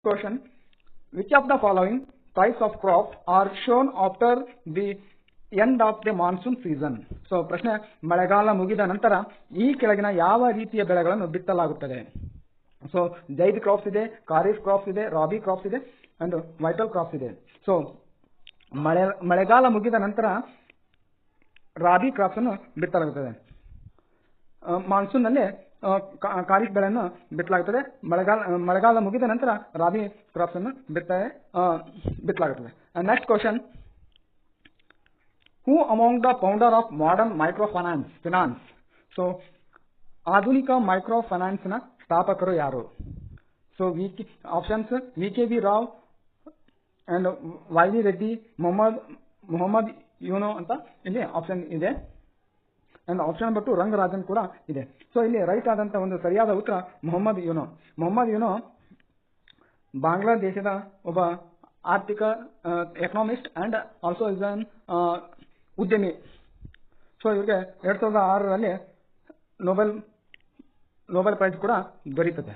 question, which of the following types of crops are shown after the end of the monsoon season? So ಪ್ರಶ್ನೆ, ಮಳೆಗಾಲ ಮುಗಿದ ನಂತರ ಈ ಕೆಳಗಿನ ಯಾವ ರೀತಿಯ ಬೆಳೆಗಳನ್ನು ಬಿತ್ತಲಾಗುತ್ತದೆ? ಸೊ ಜೈದ್ ಕ್ರಾಪ್ಸ್ ಇದೆ, ಖಾರಿಫ್ ಕ್ರಾಪ್ಸ್ ಇದೆ, ರಾಬಿ ಕ್ರಾಪ್ಸ್ ಇದೆ ಅಂಡ್ ವೈಟಲ್ ಕ್ರಾಪ್ಸ್ ಇದೆ. ಸೊ ಮಳೆಗಾಲ ಮುಗಿದ ನಂತರ ರಾಬಿ ಕ್ರಾಪ್ಸ್ ಅನ್ನು ಬಿತ್ತಲಾಗುತ್ತದೆ. ಮಾನ್ಸೂನ್ ನಲ್ಲಿ ಖಾರಿಫ್ ಬೆಳೆಯನ್ನು ಬಿತ್ತಲಾಗುತ್ತದೆ. ಮಳೆಗಾಲ ಮುಗಿದ ನಂತರ ರಾಬಿ ಕ್ರಾಪ್ಸ್ ಅನ್ನು ಬಿತ್ತಲಾಗುತ್ತದೆ. Next question, who among the founder of modern micro finance? So ಆಧುನಿಕ ಮೈಕ್ರೋ ಫೈನಾನ್ಸ್ ನ ಸ್ಥಾಪಕರು ಯಾರು? So options V K V. Rao and Y V. Reddy, Mohammad Yunus ಅಂತ ಇಲ್ಲಿ ಆಪ್ಷನ್ ಇದೆ. ಅಂಡ್ ಆಪ್ಷನ್ ನಂಬರ್ 2 ರಂಗರಾಜನ್ ಕೂಡ ಇದೆ. ಸೊ ಇಲ್ಲಿ ರೈಟ್ ಆದಂತ ಒಂದು ಸರಿಯಾದ ಉತ್ತರ ಮೊಹಮ್ಮದ್ ಯೂನೋ ಬಾಂಗ್ಲಾದೇಶದ ಒಬ್ಬ ಆರ್ಥಿಕ economist and also is an ಉದ್ಯಮಿ. ಸೊ ಇವರಿಗೆ 2006ರಲ್ಲಿ ನೊಬೆಲ್ ಪ್ರೈಸ್ ಕೂಡ ದೊರೆಯುತ್ತದೆ.